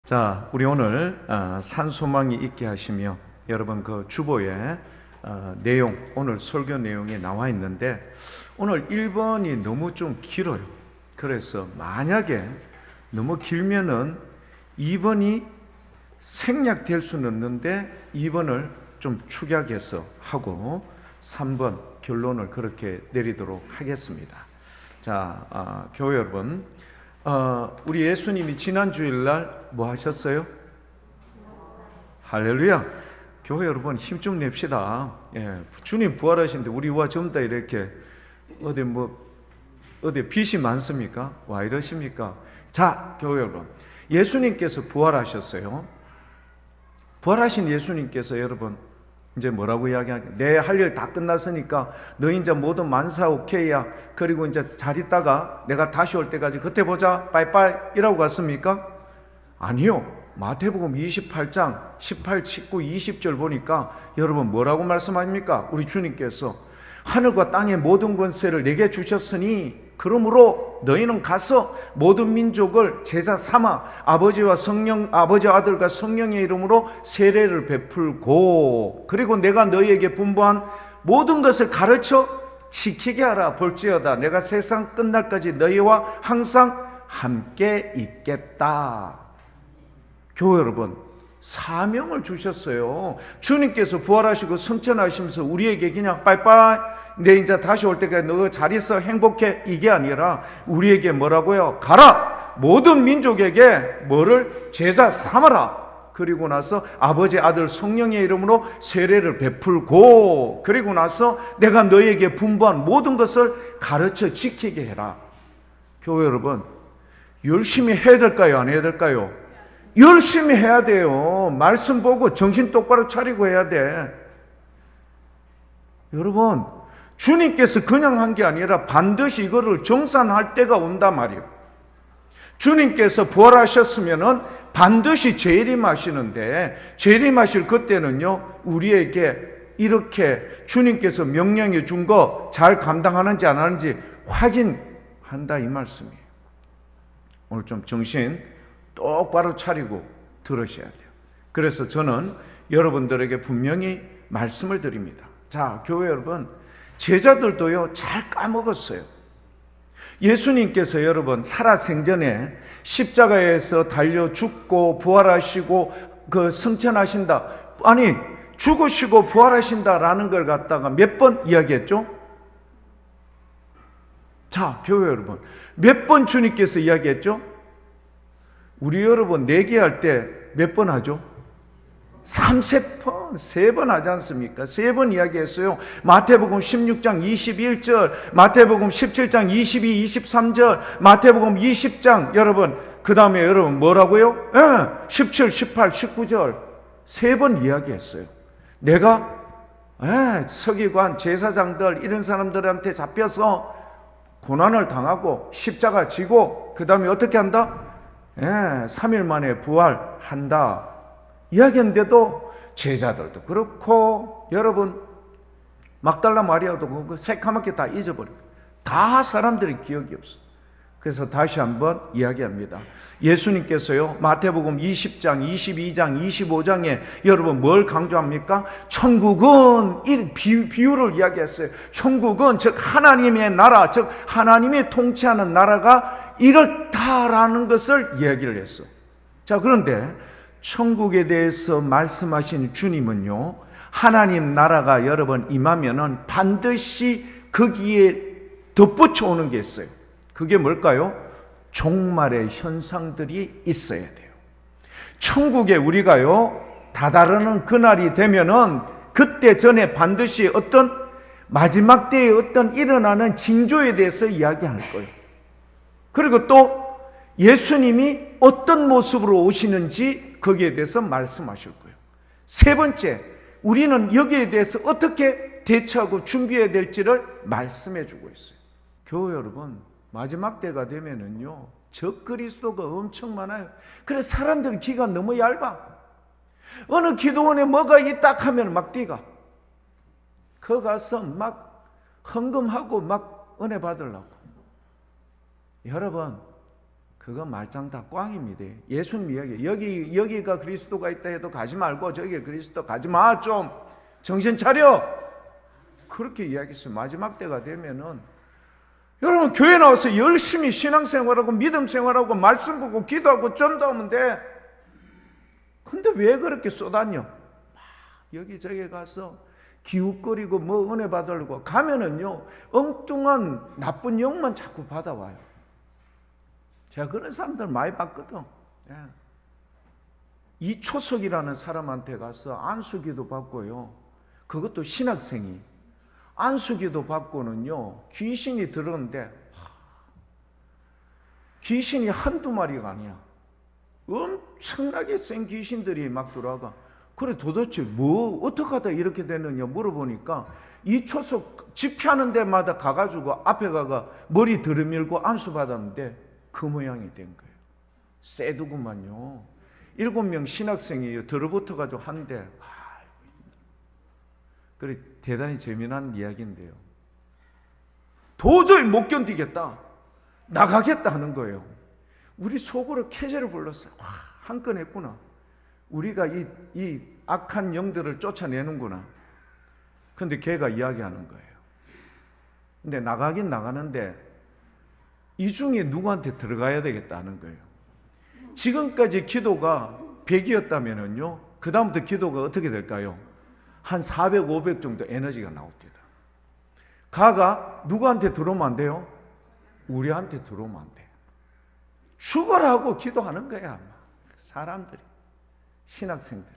자, 우리 오늘 산소망이 있게 하시며 여러분 그 주보에 내용, 오늘 설교 내용이 나와 있는데 오늘 1번이 너무 좀 길어요. 그래서 만약에 너무 길면은 2번이 생략될 수는 없는데 2번을 좀 축약해서 하고 3번 결론을 그렇게 내리도록 하겠습니다. 자, 교회 여러분, 우리 예수님이 지난 주일날 뭐 하셨어요? 할렐루야! 교회 여러분 힘 좀 냅시다. 예, 주님 부활하신데 우리와 전부 다 이렇게 어디 빚이 많습니까? 와 이러십니까? 자, 교회 여러분, 예수님께서 부활하셨어요. 부활하신 예수님께서 여러분 이제 뭐라고 이야기하냐? 내 할 일 다 끝났으니까 너 이제 모두 만사 오케이야. 그리고 이제 잘 있다가 내가 다시 올 때까지 그때 보자. 빠이빠이 이라고 갔습니까? 아니요. 마태복음 28장 18, 19, 20절 보니까 여러분 뭐라고 말씀하십니까? 우리 주님께서 하늘과 땅의 모든 권세를 내게 주셨으니 그러므로 너희는 가서 모든 민족을 제자 삼아 아버지와 아들과 성령의 이름으로 세례를 베풀고 그리고 내가 너희에게 분부한 모든 것을 가르쳐 지키게 하라. 볼지어다 내가 세상 끝날까지 너희와 항상 함께 있겠다. 교회 여러분, 사명을 주셨어요. 주님께서 부활하시고 승천하시면서 우리에게 그냥 빠이빠이 내 이제 다시 올 때까지 너 잘 있어 행복해 이게 아니라 우리에게 뭐라고요? 가라! 모든 민족에게 뭐를? 제자 삼아라. 그리고 나서 아버지 아들 성령의 이름으로 세례를 베풀고 그리고 나서 내가 너희에게 분부한 모든 것을 가르쳐 지키게 해라. 교회 여러분, 열심히 해야 될까요? 안 해야 될까요? 열심히 해야 돼요. 말씀 보고 정신 똑바로 차리고 해야 돼. 여러분, 주님께서 그냥 한 게 아니라 반드시 이거를 정산할 때가 온단 말이에요. 주님께서 부활하셨으면은 반드시 재림하시는데 재림하실 그때는요 우리에게 이렇게 주님께서 명령해 준 거 잘 감당하는지 안 하는지 확인한다 이 말씀이에요. 오늘 좀 정신 똑바로 차리고 들으셔야 돼요. 그래서 저는 여러분들에게 분명히 말씀을 드립니다. 자, 교회 여러분, 제자들도요 잘 까먹었어요. 예수님께서 여러분 살아생전에 십자가에서 달려 죽고 부활하시고 그 승천하신다. 아니 죽으시고 부활하신다라는 걸 갖다가 몇 번 이야기했죠? 자, 교회 여러분, 몇 번 주님께서 이야기했죠? 우리 여러분 내기할 때 몇 번 하죠? 3번, 3번 하지 않습니까? 3번 이야기했어요. 마태복음 16장 21절, 마태복음 17장 22, 23절, 마태복음 20장 여러분 그 다음에 여러분 뭐라고요? 17, 18, 19절 3번 이야기했어요. 내가 서기관, 제사장들 이런 사람들한테 잡혀서 고난을 당하고 십자가 지고 그 다음에 어떻게 한다? 3일 만에 부활한다 이야기했는데도 제자들도 그렇고 여러분 막달라 마리아도 그거 새까맣게 다 잊어버리고 다 사람들이 기억이 없어. 그래서 다시 한번 이야기합니다. 예수님께서요 마태복음 20장, 22장, 25장에 여러분 뭘 강조합니까? 천국은 비유를 이야기했어요. 천국은 즉 하나님의 나라, 즉 하나님이 통치하는 나라가 이렇다라는 것을 이야기를 했어. 자, 그런데 천국에 대해서 말씀하신 주님은요 하나님 나라가 여러분 임하면은 반드시 거기에 덧붙여 오는 게 있어요. 그게 뭘까요? 종말의 현상들이 있어야 돼요. 천국에 우리가요 다다르는 그날이 되면은 그때 전에 반드시 어떤 마지막 때에 어떤 일어나는 징조에 대해서 이야기할 거예요. 그리고 또 예수님이 어떤 모습으로 오시는지 거기에 대해서 말씀하실 거예요. 세 번째, 우리는 여기에 대해서 어떻게 대처하고 준비해야 될지를 말씀해 주고 있어요. 교회 여러분, 마지막 때가 되면은요 적그리스도가 엄청 많아요. 그래서 사람들 귀가 너무 얇아. 어느 기도원에 뭐가 있다 하면 막 뛰가. 거 가서 막 헌금하고 막 은혜 받으려고. 여러분, 그거 말짱 다 꽝입니다. 예수님 이야기. 여기가 그리스도가 있다 해도 가지 말고 저기 그리스도 가지 마. 좀 정신 차려. 그렇게 이야기했어요. 마지막 때가 되면은 여러분 교회 나와서 열심히 신앙생활하고 믿음 생활하고 말씀 보고 기도하고 전도하면 돼. 근데 왜 그렇게 쏟았냐? 막 여기저기 가서 기웃거리고 뭐 은혜 받으려고 가면은요 엉뚱한 나쁜 영만 자꾸 받아와요. 제가 그런 사람들 많이 봤거든. 예. 이초석이라는 사람한테 가서 안수기도 받고요. 그것도 신학생이 안수기도 받고는요 귀신이 들었는데 귀신이 한두 마리가 아니야. 엄청나게 센 귀신들이 막 들어와가. 그래 도대체 뭐 어떻게 하다 이렇게 됐느냐 물어보니까 이초석 집회하는 데마다 가가지고 앞에 가가 머리 들이밀고 안수 받았는데 그 모양이 된 거예요. 쎄두구만요. 7명 신학생이 들어붙어가지고 한데 그래 대단히 재미난 이야기인데요. 도저히 못 견디겠다. 나가겠다 하는 거예요. 우리 속으로 캐제를 불렀어요. 와, 한 건 했구나. 우리가 이 악한 영들을 쫓아내는구나. 근데 걔가 이야기하는 거예요. 근데 나가긴 나가는데 이 중에 누구한테 들어가야 되겠다는 거예요. 지금까지 기도가 100이었다면요. 그 다음부터 기도가 어떻게 될까요? 한 400, 500 정도 에너지가 나옵니다. 가가 누구한테 들어오면 안 돼요? 우리한테 들어오면 안 돼. 죽어라고 기도하는 거야. 사람들이, 신학생들이.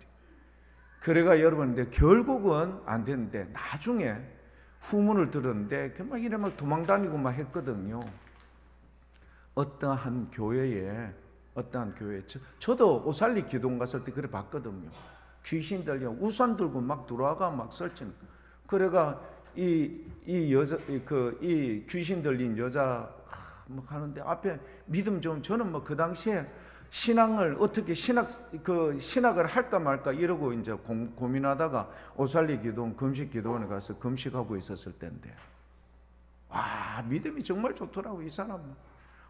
그래가 여러분, 근데 결국은 안 되는데 나중에 후문을 들었는데 막 이래 막 도망다니고 막 했거든요. 어떠한 교회에 저도 오살리 기도원 갔을 때 그래 봤거든요. 귀신들이 우산 들고 막 들어와가 막 설치는. 그래가 이 귀신 들린 여자 막 하는데 앞에 믿음 좀 저는 뭐 그 당시에 신앙을 어떻게 신학을 할까 말까 이러고 이제 고민하다가 오살리 기도원 금식 기도원에 가서 금식하고 있었을 때인데 와 믿음이 정말 좋더라고. 이 사람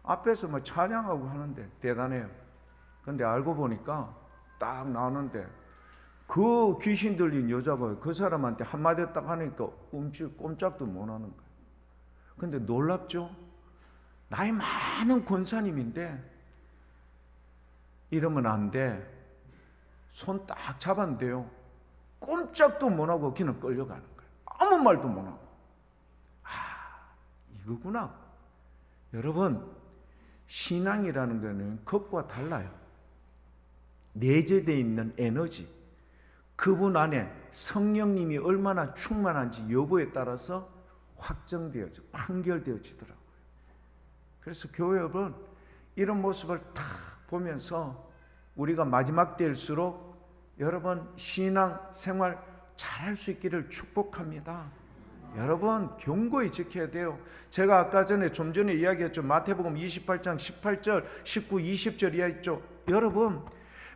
앞에서 뭐 찬양하고 하는데 대단해요. 근데 알고 보니까 딱 나오는데 그 귀신 들린 여자가 그 사람한테 한마디 딱 하니까 꼼짝도 못 하는 거예요. 근데 놀랍죠? 나이 많은 권사님인데 이러면 안 돼. 손 딱 잡았는데요. 꼼짝도 못 하고 그냥 끌려가는 거예요. 아무 말도 못 하고. 이거구나. 여러분, 신앙이라는 거는 것과 달라요. 내재되어 있는 에너지, 그분 안에 성령님이 얼마나 충만한지 여부에 따라서 확정되어져, 판결되어지더라고요. 그래서 교회 여러분, 이런 모습을 다 보면서 우리가 마지막 때일수록 여러분 신앙 생활 잘할 수 있기를 축복합니다. 여러분 견고히 지켜야 돼요. 제가 아까 좀 전에 이야기했죠. 마태복음 28장 18절 19, 20절 이야기했죠. 여러분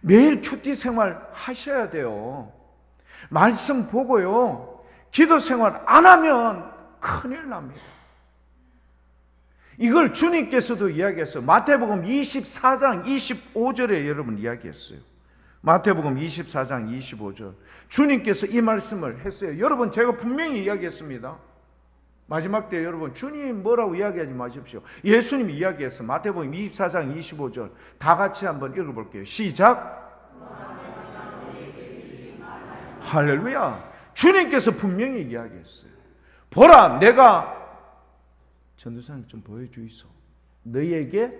매일 큐티 생활 하셔야 돼요. 말씀 보고요. 기도 생활 안 하면 큰일 납니다. 이걸 주님께서도 이야기했어요. 마태복음 24장 25절에 여러분 이야기했어요. 마태복음 24장 25절 주님께서 이 말씀을 했어요. 여러분 제가 분명히 이야기했습니다. 마지막 때 여러분 주님 뭐라고 이야기하지 마십시오. 예수님이 이야기했어요. 마태복음 24장 25절 다 같이 한번 읽어볼게요. 시작. 할렐루야. 주님께서 분명히 이야기했어요. 보라 내가 전도사님 좀 보여주이소. 너희에게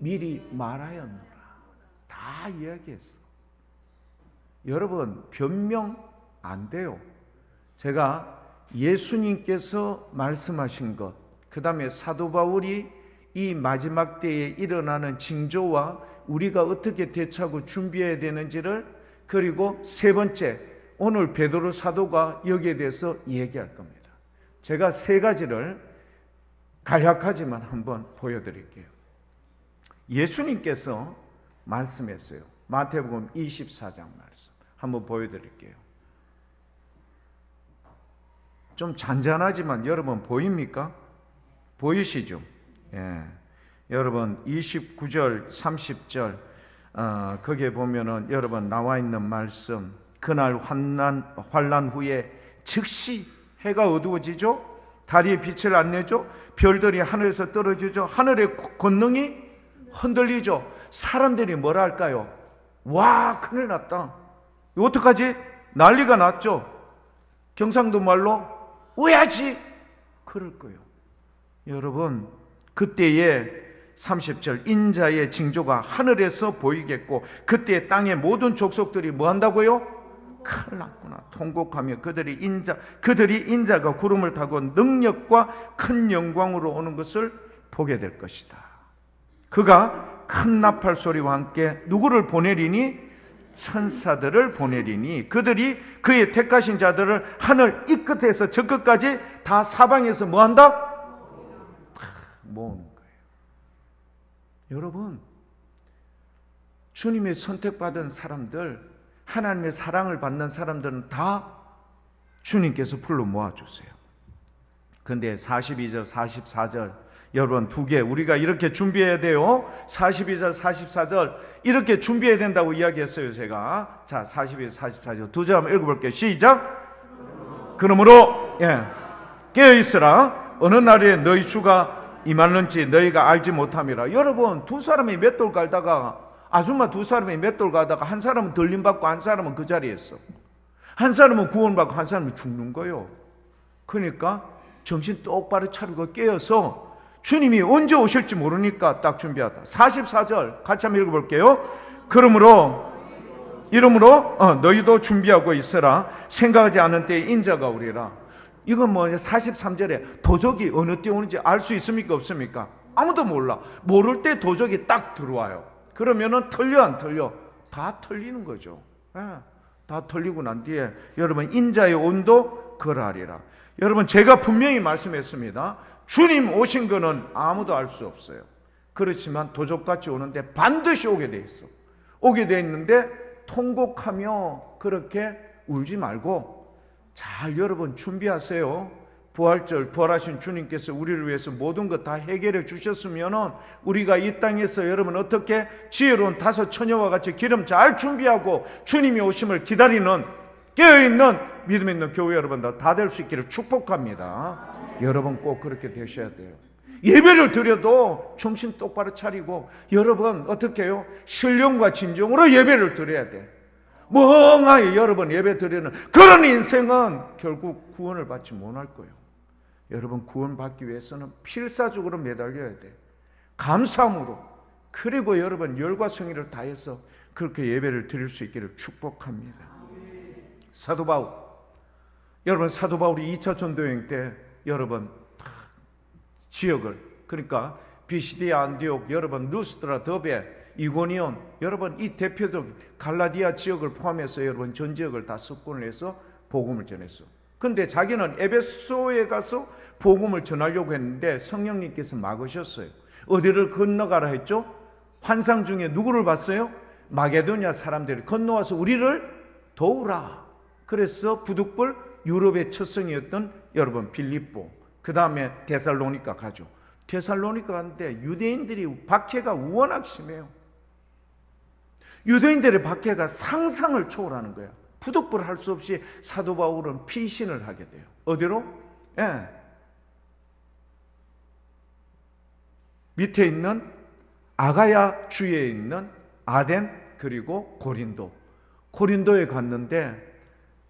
미리 말하였노라. 다 이야기했어. 여러분 변명 안 돼요. 제가 예수님께서 말씀하신 것, 그 다음에 사도 바울이 이 마지막 때에 일어나는 징조와 우리가 어떻게 대처하고 준비해야 되는지를, 그리고 세 번째 오늘 베드로 사도가 여기에 대해서 얘기할 겁니다. 제가 세 가지를 간략하지만 한번 보여드릴게요. 예수님께서 말씀했어요. 마태복음 24장 말씀 한번 보여드릴게요. 좀 잔잔하지만 여러분 보입니까? 보이시죠? 예. 여러분 29절 30절 거기에 보면은 여러분 나와 있는 말씀, 그날 환난 후에 즉시 해가 어두워지죠. 달이 빛을 안 내죠. 별들이 하늘에서 떨어지죠. 하늘의 권능이 흔들리죠. 사람들이 뭐라 할까요? 와, 큰일 났다. 이거 어떡하지? 난리가 났죠. 경상도 말로 왜하지? 그럴 거예요. 여러분, 그때에 30절 인자의 징조가 하늘에서 보이겠고 그때 땅의 모든 족속들이 뭐 한다고요? 큰일 났구나. 통곡하며 그들이 인자가 구름을 타고 능력과 큰 영광으로 오는 것을 보게 될 것이다. 그가 큰 나팔 소리와 함께 누구를 보내리니? 천사들을 보내리니 그들이 그의 택하신 자들을 하늘 이 끝에서 저 끝까지 다 사방에서 뭐 한다? 모으는 거예요. 여러분, 주님의 선택받은 사람들, 하나님의 사랑을 받는 사람들은 다 주님께서 불러 모아주세요. 근데 42절 44절 여러분 두 개 우리가 이렇게 준비해야 돼요. 42절 44절 이렇게 준비해야 된다고 이야기했어요. 제가 자 42절 44절 두 절 한번 읽어볼게요. 시작. 그러므로 깨어있으라. 어느 날에 너희 주가 임하는지 너희가 알지 못함이라. 여러분, 두 사람이 맷돌 갈다가 아줌마 두 사람이 맷돌 가다가 한 사람은 들림받고 한 사람은 그 자리에 있어. 한 사람은 구원받고 한 사람은 죽는 거예요. 그러니까 정신 똑바로 차리고 깨어서 주님이 언제 오실지 모르니까 딱 준비하다. 44절 같이 한번 읽어볼게요. 그러므로 너희도 준비하고 있으라. 생각하지 않은 때에 인자가 오리라. 이건 뭐 43절에 도적이 어느 때 오는지 알 수 있습니까? 없습니까? 아무도 몰라. 모를 때 도적이 딱 들어와요. 그러면은 털려 안 털려? 다 털리는 거죠. 다 털리고 난 뒤에 여러분 인자의 온도 그러하리라. 여러분 제가 분명히 말씀했습니다. 주님 오신 거는 아무도 알 수 없어요. 그렇지만 도적같이 오는데 반드시 오게 돼 있어. 오게 돼 있는데 통곡하며 그렇게 울지 말고 잘 여러분 준비하세요. 부활절 부활하신 주님께서 우리를 위해서 모든 것 다 해결해 주셨으면은 우리가 이 땅에서 여러분 어떻게 지혜로운 다섯 처녀와 같이 기름 잘 준비하고 주님이 오심을 기다리는 깨어있는 믿음 있는 교회 여러분들 다 될 수 있기를 축복합니다. 여러분 꼭 그렇게 되셔야 돼요. 예배를 드려도 정신 똑바로 차리고 여러분 어떻게 해요? 신령과 진정으로 예배를 드려야 돼. 멍하게 여러분 예배 드리는 그런 인생은 결국 구원을 받지 못할 거예요. 여러분 구원받기 위해서는 필사적으로 매달려야 돼. 감사함으로. 그리고 여러분 열과 성의를 다해서 그렇게 예배를 드릴 수 있기를 축복합니다. 사도 바울, 여러분 사도 바울이 2차 전도여행 때 여러분 지역을, 그러니까 비시디아, 안디옥, 여러분 루스드라, 더베, 이고니온, 여러분 이 대표적 갈라디아 지역을 포함해서 여러분 전 지역을 다 석권을 해서 복음을 전했어. 근데 자기는 에베소에 가서 복음을 전하려고 했는데 성령님께서 막으셨어요. 어디를 건너가라 했죠? 환상 중에 누구를 봤어요? 마게도냐 사람들이 건너와서 우리를 도우라. 그래서 부득불 유럽의 첫 성이었던 여러분 빌립보, 그 다음에 데살로니가 가죠. 데살로니가 갔는데 유대인들이 박해가 워낙 심해요. 유대인들의 박해가 상상을 초월하는 거야. 부득불 할 수 없이 사도 바울은 피신을 하게 돼요. 어디로? 밑에 있는 아가야 주에 있는 아덴 그리고 고린도에 갔는데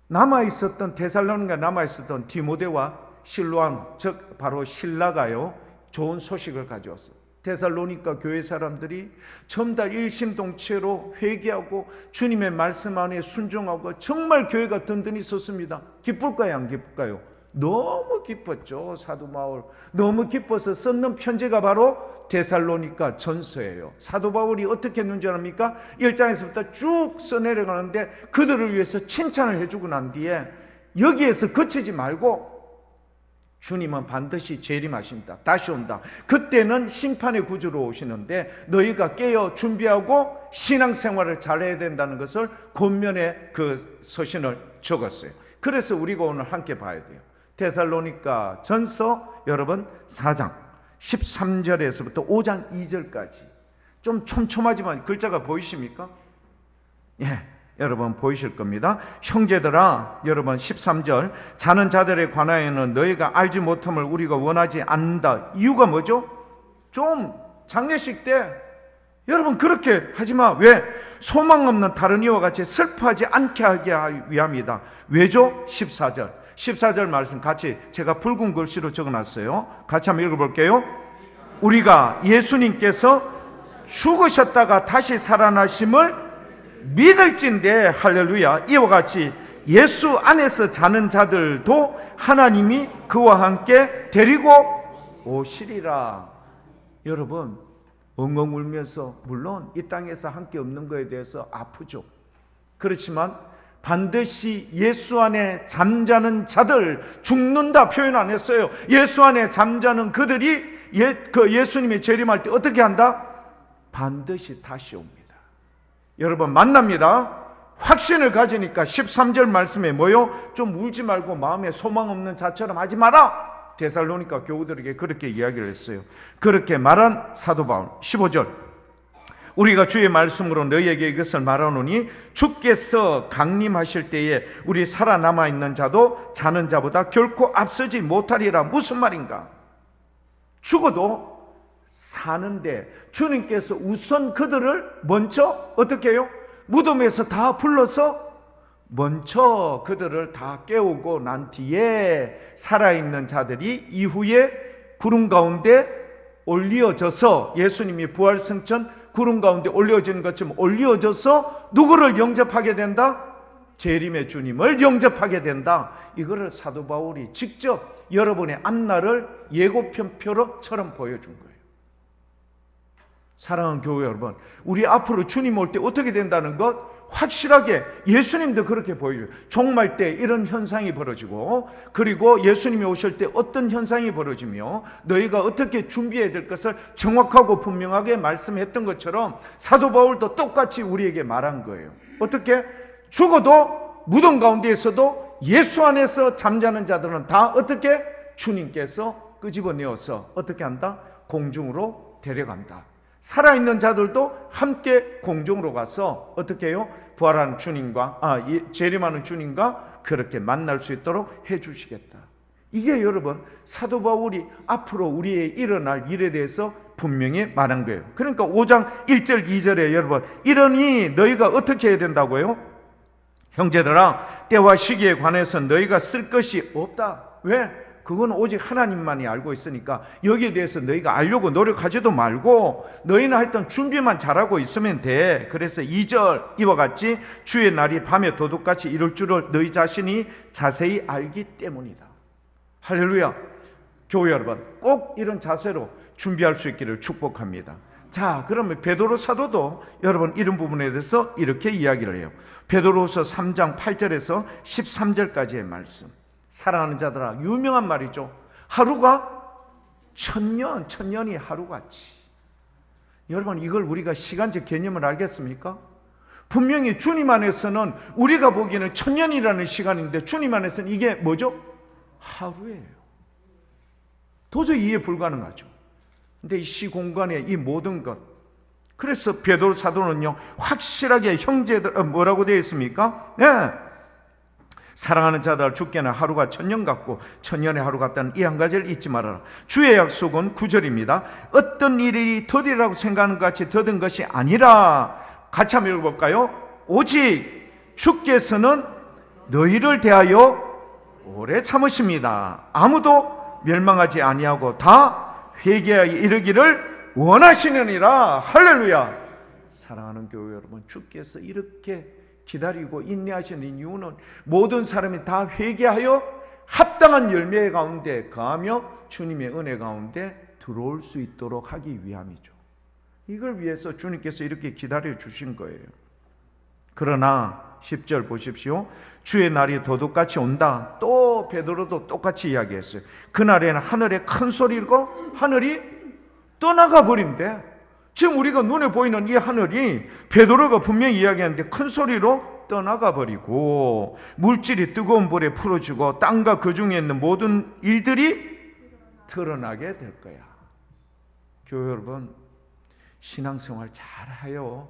남아있었던 데살로니가 남아있었던 디모데와 실로암, 즉 바로 신라가요 좋은 소식을 가져왔어. 데살로니가 교회 사람들이 전부 다 일심동체로 회개하고 주님의 말씀 안에 순종하고 정말 교회가 든든히 섰습니다. 기쁠까요? 안 기쁠까요? 너무 기뻤죠. 사도 바울 너무 기뻐서 썼는 편지가 바로 데살로니가 전서예요. 사도 바울이 어떻게 했는지 압니까? 1장에서부터 쭉 써내려가는데 그들을 위해서 칭찬을 해주고 난 뒤에 여기에서 그치지 말고 주님은 반드시 재림하신다. 다시 온다. 그때는 심판의 구주로 오시는데 너희가 깨어 준비하고 신앙생활을 잘해야 된다는 것을 권면에 그 서신을 적었어요. 그래서 우리가 오늘 함께 봐야 돼요. 데살로니가 전서 여러분 4장 13절에서부터 5장 2절까지 좀 촘촘하지만 글자가 보이십니까? 예, 여러분 보이실 겁니다. 형제들아, 여러분 13절, 자는 자들에 관하여는 너희가 알지 못함을 우리가 원하지 않는다. 이유가 뭐죠? 좀 장례식 때 여러분 그렇게 하지마. 왜? 소망 없는 다른 이와 같이 슬퍼하지 않게 하기 위함이다. 왜죠? 14절 말씀 같이 제가 붉은 글씨로 적어놨어요. 같이 한번 읽어볼게요. 우리가 예수님께서 죽으셨다가 다시 살아나심을 믿을진대. 할렐루야. 이와 같이 예수 안에서 자는 자들도 하나님이 그와 함께 데리고 오시리라. 여러분 엉엉 울면서 물론 이 땅에서 함께 없는 것에 대해서 아프죠. 그렇지만 반드시 예수 안에 잠자는 자들, 죽는다 표현 안 했어요. 예수 안에 잠자는 그들이 예수님이 재림할 때 어떻게 한다? 반드시 다시 옵니다. 여러분 만납니다. 확신을 가지니까 13절 말씀에 뭐요? 좀 울지 말고 마음에 소망 없는 자처럼 하지 마라. 데살로니가 교우들에게 그렇게 이야기를 했어요. 그렇게 말한 사도 바울. 15절, 우리가 주의 말씀으로 너희에게 이것을 말하노니 주께서 강림하실 때에 우리 살아남아 있는 자도 자는 자보다 결코 앞서지 못하리라. 무슨 말인가? 죽어도 사는데 주님께서 우선 그들을 먼저 어떻게 해요? 무덤에서 다 불러서 먼저 그들을 다 깨우고 난 뒤에 살아있는 자들이 이후에 구름 가운데 올려져서, 예수님이 부활승천 구름 가운데 올려진 것처럼 올려져서 누구를 영접하게 된다? 재림의 주님을 영접하게 된다. 이거를 사도 바울이 직접 여러분의 앞날을 예고편표처럼 보여준 거예요. 사랑하는 교회 여러분, 우리 앞으로 주님 올 때 어떻게 된다는 것 확실하게 예수님도 그렇게 보여줘요. 종말 때 이런 현상이 벌어지고, 그리고 예수님이 오실 때 어떤 현상이 벌어지며 너희가 어떻게 준비해야 될 것을 정확하고 분명하게 말씀했던 것처럼 사도 바울도 똑같이 우리에게 말한 거예요. 어떻게? 죽어도 무덤 가운데에서도 예수 안에서 잠자는 자들은 다 어떻게? 주님께서 끄집어내어서 어떻게 한다? 공중으로 데려간다. 살아있는 자들도 함께 공중으로 가서 어떻게 해요? 부활하는 주님과 재림하는 주님과 그렇게 만날 수 있도록 해주시겠다. 이게 여러분 사도 바울이 앞으로 우리의 일어날 일에 대해서 분명히 말한 거예요. 그러니까 5장 1절 2절에 여러분, 이러니 너희가 어떻게 해야 된다고요? 형제들아, 때와 시기에 관해서 너희가 쓸 것이 없다. 왜? 그건 오직 하나님만이 알고 있으니까 여기에 대해서 너희가 알려고 노력하지도 말고 너희는 하여튼 준비만 잘하고 있으면 돼. 그래서 2절 이와 같이 주의 날이 밤에 도둑같이 이룰 줄을 너희 자신이 자세히 알기 때문이다. 할렐루야. 교회 여러분, 꼭 이런 자세로 준비할 수 있기를 축복합니다. 자, 그러면 베드로 사도도 여러분 이런 부분에 대해서 이렇게 이야기를 해요. 베드로후서 3장 8절에서 13절까지의 말씀. 사랑하는 자들아, 유명한 말이죠. 하루가 천년이 하루같이. 여러분, 이걸 우리가 시간적 개념을 알겠습니까? 분명히 주님 안에서는 우리가 보기에는 천년이라는 시간인데 주님 안에서는 이게 뭐죠? 하루예요. 도저히 이해 불가능하죠. 근데 이 시공간의 이 모든 것, 그래서 베드로 사도는요 확실하게 형제들 뭐라고 되어 있습니까? 네. 사랑하는 자들, 주께는 하루가 천년 같고 천년의 하루 같다는 이 한 가지를 잊지 말아라. 주의 약속은 9절입니다. 어떤 일이 더디라고 생각하는 것 같이 더딘 것이 아니라, 같이 한번 읽어볼까요? 오직 주께서는 너희를 대하여 오래 참으십니다. 아무도 멸망하지 아니하고 다 회개하여 이르기를 원하시느니라. 할렐루야. 사랑하는 교회 여러분, 주께서 이렇게 기다리고 인내하시는 이유는 모든 사람이 다 회개하여 합당한 열매 가운데 거하며 주님의 은혜 가운데 들어올 수 있도록 하기 위함이죠. 이걸 위해서 주님께서 이렇게 기다려 주신 거예요. 그러나 10절 보십시오. 주의 날이 도둑같이 온다. 또 베드로도 똑같이 이야기했어요. 그날에는 하늘에 큰 소리고 하늘이 떠나가 버린대. 지금 우리가 눈에 보이는 이 하늘이 베드로가 분명히 이야기하는데 큰 소리로 떠나가 버리고 물질이 뜨거운 불에 풀어지고 땅과 그 중에 있는 모든 일들이 드러나게 될 거야. 교회 여러분, 신앙생활 잘해요.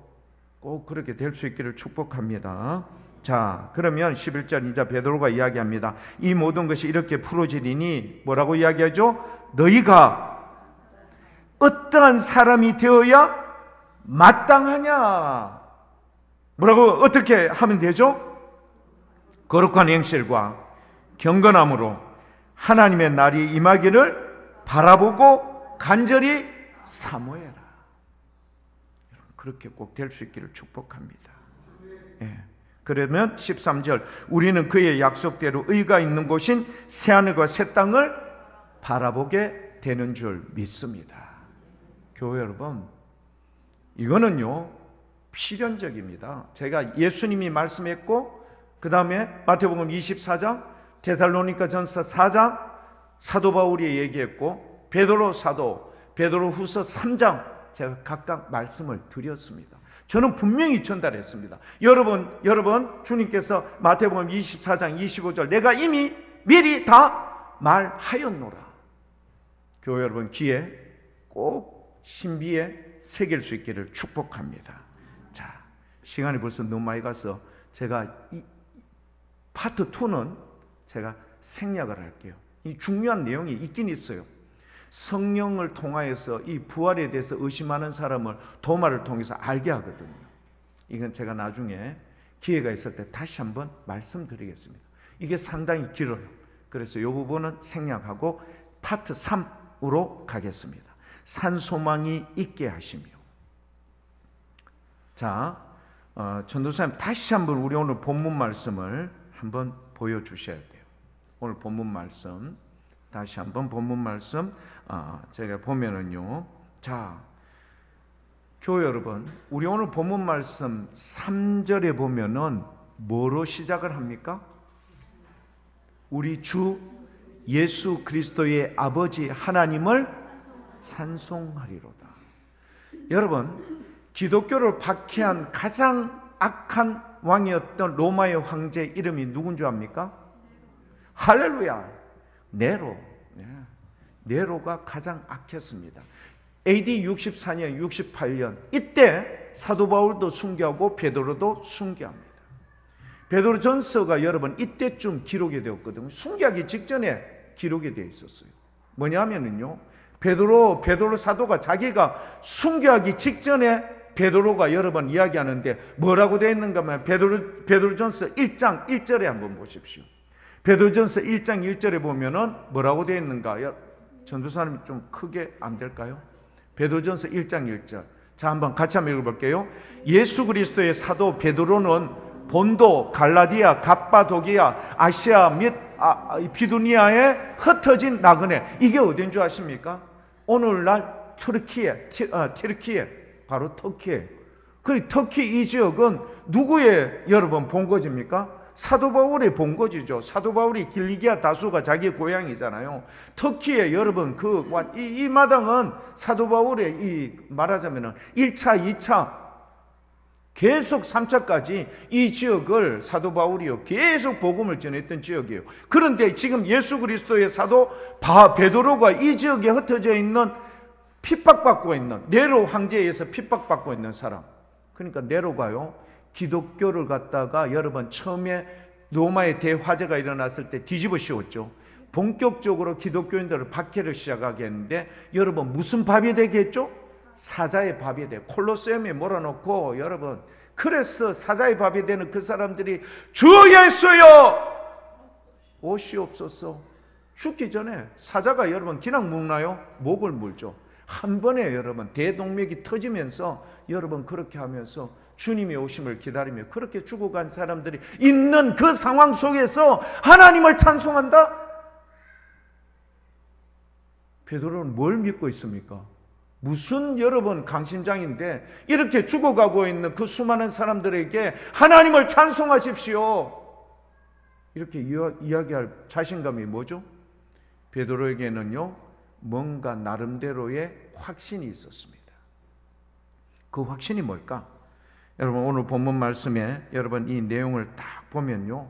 꼭 그렇게 될 수 있기를 축복합니다. 자, 그러면 11절 이제 베드로가 이야기합니다. 이 모든 것이 이렇게 풀어지리니 뭐라고 이야기하죠? 너희가 어떠한 사람이 되어야 마땅하냐? 뭐라고 어떻게 하면 되죠? 거룩한 행실과 경건함으로 하나님의 날이 임하기를 바라보고 간절히 사모해라. 그렇게 꼭 될 수 있기를 축복합니다. 예. 그러면 13절 우리는 그의 약속대로 의가 있는 곳인 새하늘과 새 땅을 바라보게 되는 줄 믿습니다. 교회 여러분, 이거는요 필연적입니다. 제가 예수님이 말씀했고 그 다음에 마태복음 24장, 데살로니가 전서 4장 사도 바울이 얘기했고 베드로 사도, 베드로 후서 3장 제가 각각 말씀을 드렸습니다. 저는 분명히 전달했습니다. 여러분 주님께서 마태복음 24장 25절 내가 이미 미리 다 말하였노라. 교회 여러분 귀에 꼭 신비에 새길 수 있기를 축복합니다. 자, 시간이 벌써 너무 많이 가서 제가 이 파트 2는 제가 생략을 할게요. 이 중요한 내용이 있긴 있어요. 성령을 통하여서 이 부활에 대해서 의심하는 사람을 도마를 통해서 알게 하거든요. 이건 제가 나중에 기회가 있을 때 다시 한번 말씀드리겠습니다. 이게 상당히 길어요. 그래서 이 부분은 생략하고 파트 3으로 가겠습니다. 산소망이 있게 하시며. 자, 전도사님 다시 한번 우리 오늘 본문 말씀을 한번 보여주셔야 돼요. 오늘 본문 말씀 다시 한번 본문 말씀 제가 보면은요. 자, 교회 여러분, 우리 오늘 본문 말씀 3절에 보면은 뭐로 시작을 합니까? 우리 주 예수 그리스도의 아버지 하나님을 찬송하리로다. 여러분, 기독교를 박해한 가장 악한 왕이었던 로마의 황제 이름이 누군 줄 압니까? 할렐루야, 네로. 네로가 가장 악했습니다. AD 64년, 68년 이때 사도 바울도 순교하고 베드로도 순교합니다. 베드로 전서가 여러분 이때쯤 기록이 되었거든요. 순교하기 직전에 기록이 되어 있었어요. 뭐냐면은요, 베드로 사도가 자기가 순교하기 직전에 베드로가 여러 번 이야기하는데 뭐라고 되어 있는가 하면 베드로전서 1장 1절에 한번 보십시오. 베드로전서 1장 1절에 보면은 뭐라고 되어 있는가? 전도사님 좀 크게 안 될까요? 베드로전서 1장 1절. 자, 한번 같이 한번 읽어볼게요. 예수 그리스도의 사도 베드로는 본도, 갈라디아, 갑바도기아, 아시아 및 비두니아에 흩어진 나그네. 이게 어딘 줄 아십니까? 오늘날 튀르키예, 바로 터키에. 그 터키 이 지역은 누구의 여러분 본거지입니까? 사도 바울의 본거지죠. 사도 바울이 길리기아 다수가 자기 고향이잖아요. 터키에 여러분 이 마당은 사도 바울의 이 말하자면은 1차, 2차 계속 3차까지 이 지역을 사도 바울이요 계속 복음을 전했던 지역이에요. 그런데 지금 예수 그리스도의 사도 베드로가 이 지역에 흩어져 있는 핍박받고 있는 네로 황제에 의해서 핍박받고 있는 사람. 그러니까 네로가요 기독교를 갖다가 여러분 처음에 로마의 대화재가 일어났을 때 뒤집어 씌웠죠. 본격적으로 기독교인들을 박해를 시작하게 했는데 여러분 무슨 밥이 되게 했죠? 사자의 밥이 돼. 콜로세움에 몰아놓고 여러분 그래서 사자의 밥이 되는 그 사람들이 주 예수여 오시옵소서. 죽기 전에 사자가 여러분 그냥 먹나요? 목을 물죠. 한 번에 여러분 대동맥이 터지면서 여러분 그렇게 하면서 주님의 오심을 기다리며 그렇게 죽어간 사람들이 있는 그 상황 속에서 하나님을 찬송한다? 베드로는 뭘 믿고 있습니까? 무슨 여러분 강심장인데 이렇게 죽어가고 있는 그 수많은 사람들에게 하나님을 찬송하십시오 이렇게 이야기할 자신감이 뭐죠? 베드로에게는요 뭔가 나름대로의 확신이 있었습니다. 그 확신이 뭘까? 여러분 오늘 본문 말씀에 여러분 이 내용을 딱 보면요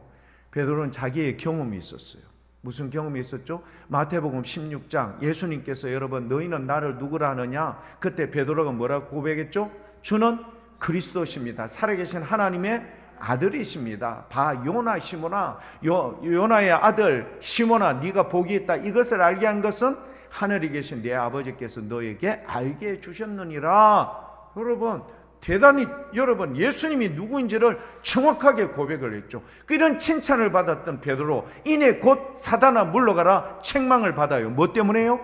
베드로는 자기의 경험이 있었어요. 무슨 경험이 있었죠? 마태복음 16장 예수님께서 여러분 너희는 나를 누구라 하느냐? 그때 베드로가 뭐라고 고백했죠? 주는 그리스도십니다. 살아계신 하나님의 아들이십니다. 봐 요나 시몬아, 요나의 아들 시몬아, 네가 복이 있다. 이것을 알게 한 것은 하늘에 계신 내 아버지께서 너에게 알게 해주셨느니라. 여러분 대단히 여러분 예수님이 누구인지를 정확하게 고백을 했죠. 이런 칭찬을 받았던 베드로 이내 곧 사단아 물러가라 책망을 받아요. 뭐 때문에요?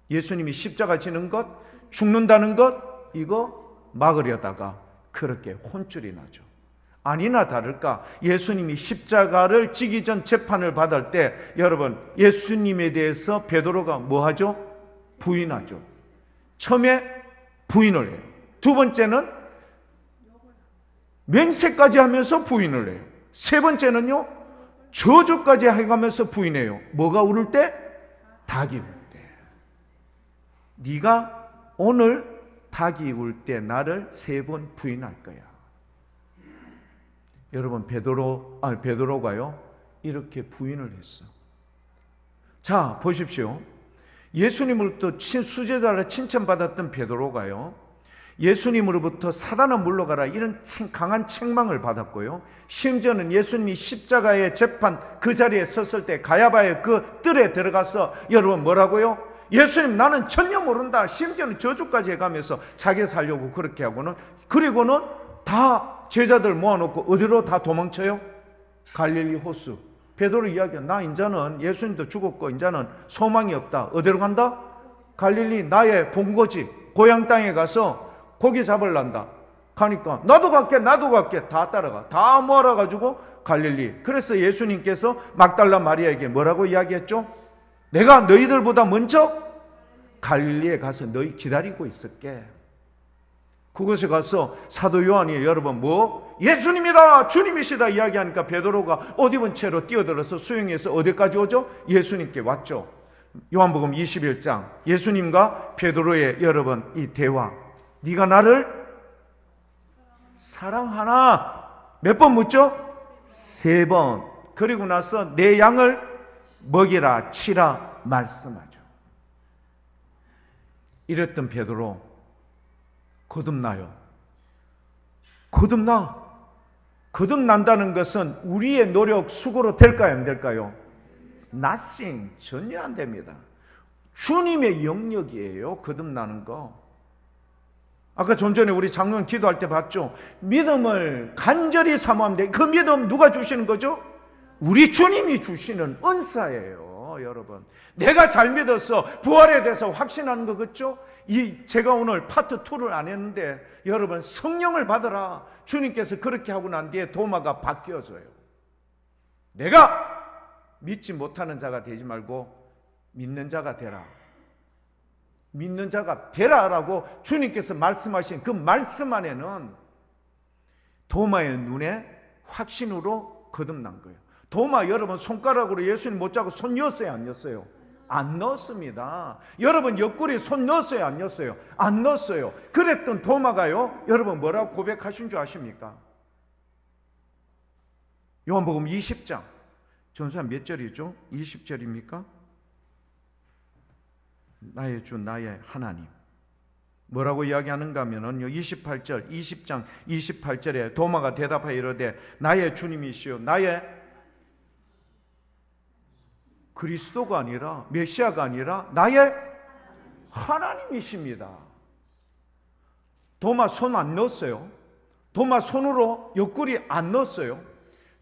예수님이 십자가 지는 것, 죽는다는 것 이거 막으려다가 그렇게 혼쭐이 나죠. 아니나 다를까 예수님이 십자가를 지기 전 재판을 받을 때 여러분 예수님에 대해서 베드로가 뭐 하죠? 부인하죠. 처음에 부인을 해요. 두 번째는 맹세까지 하면서 부인을 해요. 세 번째는요 저주까지 해가면서 부인해요. 뭐가 울을 때? 닭이 울 때. 네가 오늘 닭이 울 때 나를 3번 부인할 거야. 여러분 베드로가요 이렇게 부인을 했어. 자 보십시오. 예수님으로부터 수제자를 칭찬받았던 베드로가요 예수님으로부터 사단아 물러가라 이런 강한 책망을 받았고요. 심지어는 예수님이 십자가의 재판 그 자리에 섰을 때 가야바의 그 뜰에 들어가서 여러분 뭐라고요? 예수님 나는 전혀 모른다. 심지어는 저주까지 해가면서 자기 살려고 그렇게 하고는 그리고는 다 제자들 모아놓고 어디로 다 도망쳐요? 갈릴리 호수. 베드로 이야기야. 나 이제는 예수님도 죽었고 이제는 소망이 없다. 어디로 간다? 갈릴리 나의 본거지 고향 땅에 가서 고기 잡으란다. 가니까 나도 갈게 다 따라가. 다 모아가지고 갈릴리. 그래서 예수님께서 막달라 마리아에게 뭐라고 이야기했죠? 내가 너희들보다 먼저 갈릴리에 가서 너희 기다리고 있을게. 그곳에 가서 사도 요한이 여러분 뭐 예수님이다 주님이시다 이야기하니까 베드로가 옷 입은 채로 뛰어들어서 수영해서 어디까지 오죠? 예수님께 왔죠. 요한복음 21장 예수님과 베드로의 여러분 이 대화. 네가 나를 사랑하나? 몇 번 묻죠? 3번. 그리고 나서 내 양을 먹이라 치라 말씀하죠. 이랬던 베드로 거듭나요. 거듭난다는 것은 우리의 노력 수고로 될까요? 안 될까요? Nothing. 전혀 안 됩니다. 주님의 영역이에요. 거듭나는 거. 아까 좀 전에 우리 장로님 기도할 때 봤죠? 믿음을 간절히 사모하면 돼. 그 믿음 누가 주시는 거죠? 우리 주님이 주시는 은사예요, 여러분. 내가 잘 믿어서 부활에 대해서 확신하는 거 같죠? 제가 오늘 파트 2를 안 했는데 여러분 성령을 받으라. 주님께서 그렇게 하고 난 뒤에 도마가 바뀌어져요. 내가 믿지 못하는 자가 되지 말고 믿는 자가 되라. 믿는 자가 되라라고 주님께서 말씀하신 그 말씀 안에는 도마의 눈에 확신으로 거듭난 거예요. 도마 여러분 손가락으로 예수님 못 잡고 손 넣었어요? 안 넣었어요? 안 넣었습니다. 여러분 옆구리에 손 넣었어요? 안 넣었어요? 안 넣었어요. 그랬던 도마가요 여러분 뭐라고 고백하신 줄 아십니까? 요한복음 20장 전서한 몇 절이죠? 20절입니까? 나의 주 나의 하나님. 뭐라고 이야기하는가 하면은요 28절 20장 28절에 도마가 대답하여 이르되 나의 주님이시요 나의 그리스도가 아니라 메시아가 아니라 나의 하나님이십니다. 도마 손 안 넣었어요. 도마 손으로 옆구리 안 넣었어요.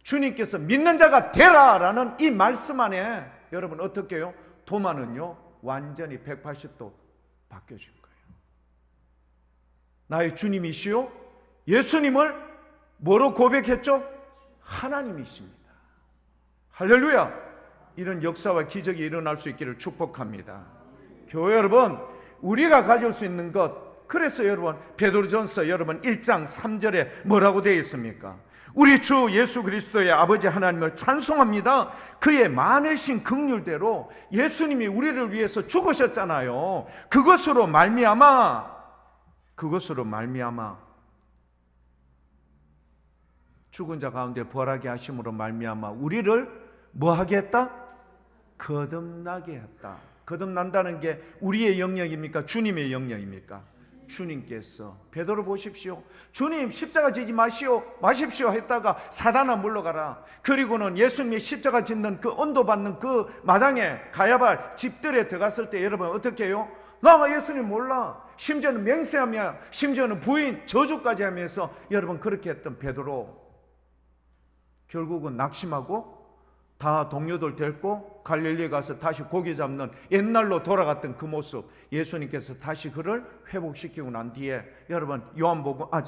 주님께서 믿는 자가 되라라는 이 말씀 안에 여러분 어떻게 해요? 도마는요 완전히 180도 바뀌어진 거예요. 나의 주님이시요 예수님을 뭐로 고백했죠? 하나님이십니다. 할렐루야. 이런 역사와 기적이 일어날 수 있기를 축복합니다. 교회 여러분 우리가 가질 수 있는 것 그래서 여러분 베드로전서 여러분 1장 3절에 뭐라고 되어 있습니까? 우리 주 예수 그리스도의 아버지 하나님을 찬송합니다. 그의 많으신 긍휼대로 예수님이 우리를 위해서 죽으셨잖아요. 그것으로 말미암아 죽은 자 가운데 부활하게 하심으로 말미암아 우리를 뭐 하게 했다? 거듭나게 했다. 거듭난다는 게 우리의 영역입니까? 주님의 영역입니까? 주님께서. 베드로 보십시오. 주님 십자가 지지 마십시오 했다가 사단아 물러가라. 그리고는 예수님이 십자가 짓는 그 언도 받는 그 마당에 가야바 집들에 들어갔을 때 여러분 어떻게 해요? 나 예수님 몰라. 심지어는 맹세하며 심지어는 부인 저주까지 하면서 여러분 그렇게 했던 베드로, 결국은 낙심하고 다 동료들 데리고 갈릴리에 가서 다시 고기 잡는 옛날로 돌아갔던 그 모습, 예수님께서 다시 그를 회복시키고 난 뒤에 여러분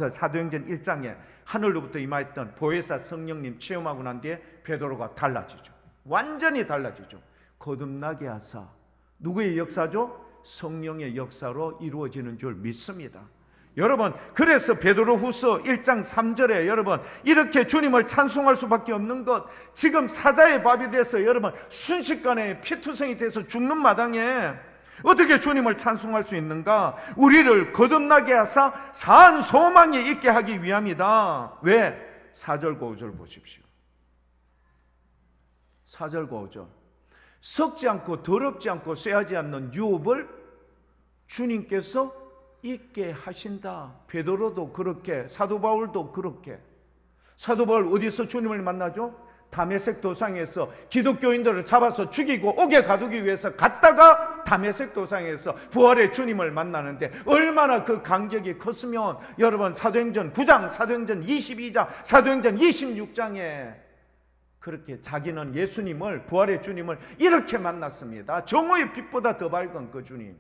사도행전 1장에 하늘로부터 임하였던 보혜사 성령님 체험하고 난 뒤에 베드로가 달라지죠. 완전히 달라지죠. 거듭나게 하사. 누구의 역사죠? 성령의 역사로 이루어지는 줄 믿습니다. 여러분, 그래서 베드로후서 1장 3절에 여러분 이렇게 주님을 찬송할 수밖에 없는 것, 지금 사자의 밥이 돼서 여러분 순식간에 피투성이 돼서 죽는 마당에 어떻게 주님을 찬송할 수 있는가? 우리를 거듭나게 하사 산 소망에 있게 하기 위함이다. 왜? 4절과 5절 보십시오. 4절과 5절. 썩지 않고 더럽지 않고 쇠하지 않는 유업을 주님께서 있게 하신다. 베드로도 그렇게, 사도 바울도 그렇게. 사도 바울 어디서 주님을 만나죠? 다메섹 도상에서 기독교인들을 잡아서 죽이고 옥에 가두기 위해서 갔다가 다메섹 도상에서 부활의 주님을 만나는데 얼마나 그 간격이 컸으면 여러분 사도행전 9장, 사도행전 22장, 사도행전 26장에 그렇게 자기는 예수님을, 부활의 주님을 이렇게 만났습니다. 정오의 빛보다 더 밝은 그 주님,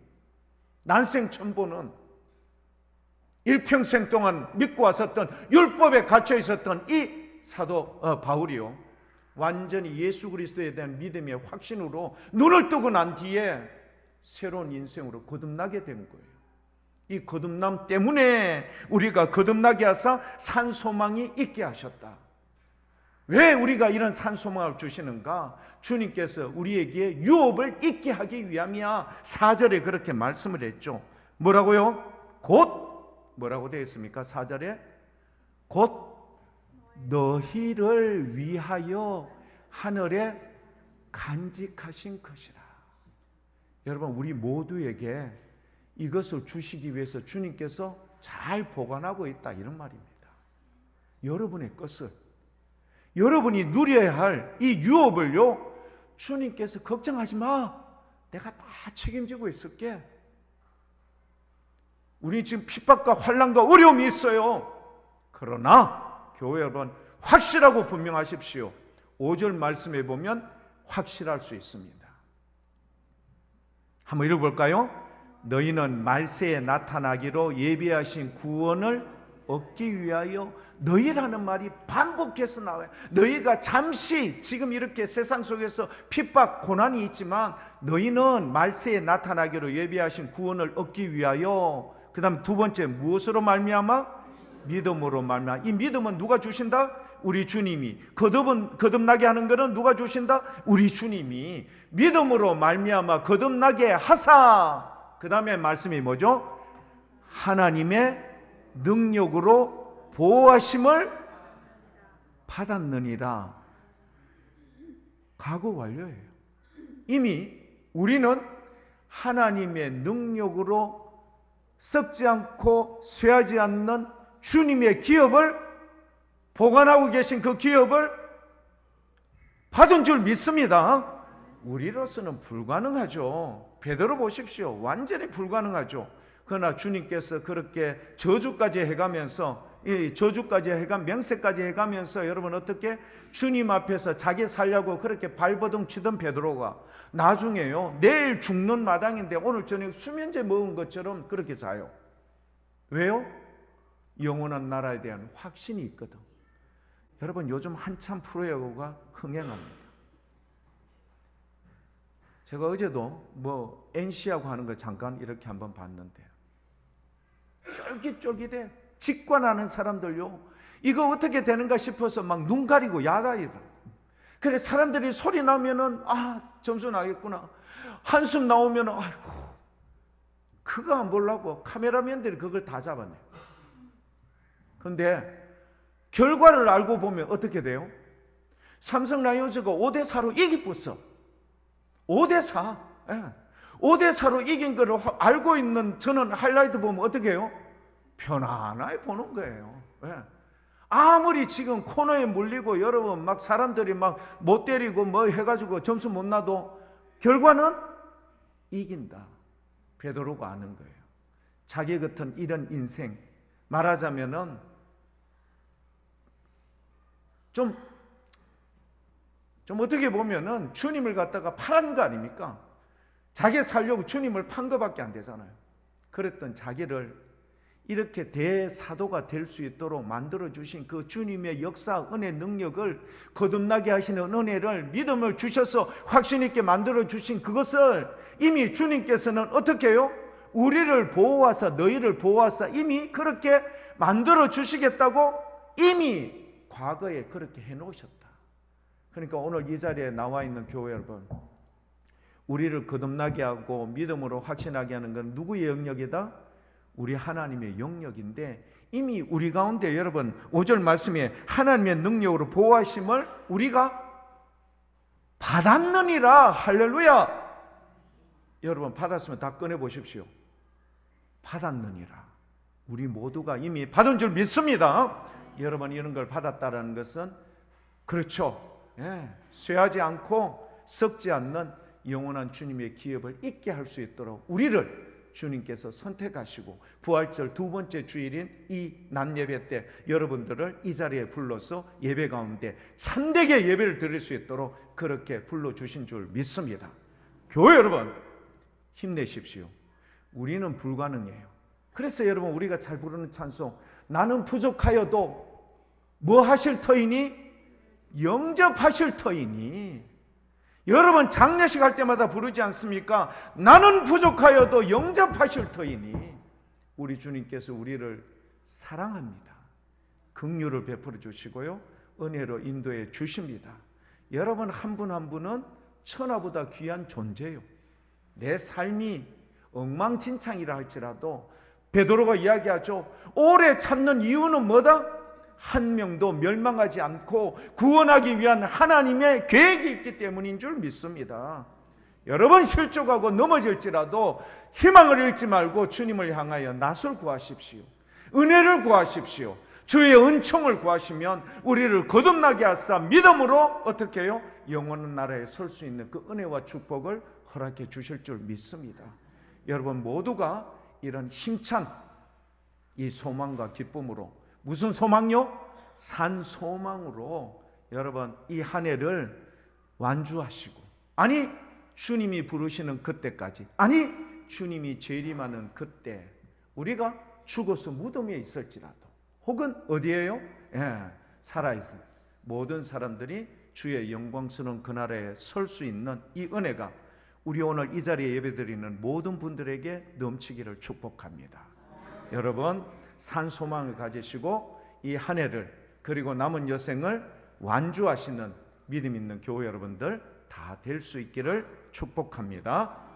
난생 처음 보는, 일평생 동안 믿고 왔었던, 율법에 갇혀 있었던 이 사도 바울이요, 완전히 예수 그리스도에 대한 믿음의 확신으로 눈을 뜨고 난 뒤에 새로운 인생으로 거듭나게 된 거예요. 이 거듭남 때문에 우리가 거듭나게 하사 산 소망이 있게 하셨다. 왜 우리가 이런 산 소망을 주시는가? 주님께서 우리에게 유업을 있게 하기 위함이야. 4절에 그렇게 말씀을 했죠. 뭐라고요? 곧 뭐라고 되어 있습니까? 4절에 곧 너희를 위하여 하늘에 간직하신 것이라. 여러분, 우리 모두에게 이것을 주시기 위해서 주님께서 잘 보관하고 있다, 이런 말입니다. 여러분의 것을, 여러분이 누려야 할 이 유업을요, 주님께서 걱정하지 마, 내가 다 책임지고 있을게. 우리 지금 핍박과 환난과 어려움이 있어요. 그러나 교회 여러분, 확실하고 분명하십시오. 5절 말씀에 보면 확실할 수 있습니다. 한번 읽어볼까요? 너희는 말세에 나타나기로 예비하신 구원을 얻기 위하여. 너희라는 말이 반복해서 나와요. 너희가 잠시 지금 이렇게 세상 속에서 핍박 고난이 있지만 너희는 말세에 나타나기로 예비하신 구원을 얻기 위하여. 그 다음 두 번째, 무엇으로 말미암아? 믿음으로 말미암아. 이 믿음은 누가 주신다? 우리 주님이. 거듭나게 하는 것은 누가 주신다? 우리 주님이. 믿음으로 말미암아 거듭나게 하사. 그 다음에 말씀이 뭐죠? 하나님의 능력으로 보호하심을 받았느니라. 과거 완료예요. 이미 우리는 하나님의 능력으로 썩지 않고 쇠하지 않는 주님의 기업을, 보관하고 계신 그 기업을 받은 줄 믿습니다. 우리로서는 불가능하죠. 베드로 보십시오. 완전히 불가능하죠. 그러나 주님께서 그렇게 저주까지 해가면서, 이 저주까지 맹세까지 해가면서 여러분 어떻게 주님 앞에서 자기 살려고 그렇게 발버둥 치던 베드로가 나중에요, 내일 죽는 마당인데 오늘 저녁 수면제 먹은 것처럼 그렇게 자요. 왜요? 영원한 나라에 대한 확신이 있거든. 여러분, 요즘 한참 프로야구가 흥행합니다. 제가 어제도 NC하고 하는 거 잠깐 이렇게 한번 봤는데 쫄깃쫄깃해. 직관하는 사람들요, 이거 어떻게 되는가 싶어서 막 눈 가리고 야단이다. 그래, 사람들이 소리 나면은 점수 나겠구나, 한숨 나오면은 아이고, 그거 안 보려고 카메라맨들이 그걸 다 잡아내. 근데 결과를 알고 보면 어떻게 돼요? 삼성 라이온즈가 5대4로 이기었어. 5대 4. 5대 4로 이긴 거를 알고 있는 저는 하이라이트 보면 어떻게 해요? 편안하게 보는 거예요. 아무리 지금 코너에 물리고 여러분 막 사람들이 막 못 때리고 뭐 해가지고 점수 못 나도 결과는 이긴다. 베드로가 아는 거예요. 자기 같은 이런 인생, 말하자면은 좀 어떻게 보면은 주님을 갖다가 팔은 거 아닙니까? 자기 살려고 주님을 판 거밖에 안 되잖아요. 그랬던 자기를 이렇게 대사도가 될 수 있도록 만들어주신 그 주님의 역사, 은혜, 능력을 거듭나게 하시는 은혜를, 믿음을 주셔서 확신 있게 만들어주신 그것을 이미 주님께서는 어떻게 해요? 우리를 보호하사, 너희를 보호하사 이미 그렇게 만들어주시겠다고 이미 과거에 그렇게 해놓으셨다. 그러니까 오늘 이 자리에 나와 있는 교회 여러분, 우리를 거듭나게 하고 믿음으로 확신하게 하는 건 누구의 영역이다? 우리 하나님의 영역인데 이미 우리 가운데 여러분 5절 말씀에 하나님의 능력으로 보호하심을 우리가 받았느니라. 할렐루야. 여러분 받았으면 다 꺼내 보십시오. 받았느니라. 우리 모두가 이미 받은 줄 믿습니다. 여러분 이런 걸 받았다라는 것은 그렇죠. 쇠하지 않고 썩지 않는 영원한 주님의 기업을 있게 할 수 있도록 우리를 주님께서 선택하시고 부활절 두 번째 주일인 이 낮 예배 때 여러분들을 이 자리에 불러서 예배 가운데 참되게 예배를 드릴 수 있도록 그렇게 불러주신 줄 믿습니다. 교회 여러분 힘내십시오. 우리는 불가능해요. 그래서 여러분 우리가 잘 부르는 찬송, 나는 부족하여도 뭐 하실 터이니? 영접하실 터이니. 여러분 장례식 할 때마다 부르지 않습니까? 나는 부족하여도 영접하실 터이니. 우리 주님께서 우리를 사랑합니다. 긍휼을 베풀어 주시고요, 은혜로 인도해 주십니다. 여러분 한 분 한 분은 천하보다 귀한 존재요. 내 삶이 엉망진창이라 할지라도 베드로가 이야기하죠. 오래 참는 이유는 뭐다? 한 명도 멸망하지 않고 구원하기 위한 하나님의 계획이 있기 때문인 줄 믿습니다. 여러분 실족하고 넘어질지라도 희망을 잃지 말고 주님을 향하여 낫을 구하십시오. 은혜를 구하십시오. 주의 은총을 구하시면 우리를 거듭나게 하사 믿음으로 어떻게 해요? 영원한 나라에 설 수 있는 그 은혜와 축복을 허락해 주실 줄 믿습니다. 여러분 모두가 이런 힘찬 이 소망과 기쁨으로, 무슨 소망요? 산 소망으로 여러분 이 한 해를 완주하시고, 아니 주님이 부르시는 그때까지, 아니 주님이 재림하는 그때 우리가 죽어서 무덤에 있을지라도 혹은 어디에요? 살아있는 모든 사람들이 주의 영광스러운 그날에 설 수 있는 이 은혜가 우리 오늘 이 자리에 예배드리는 모든 분들에게 넘치기를 축복합니다. 여러분 산 소망을 가지시고 이 한 해를 그리고 남은 여생을 완주하시는 믿음 있는 교회 여러분들 다 될 수 있기를 축복합니다.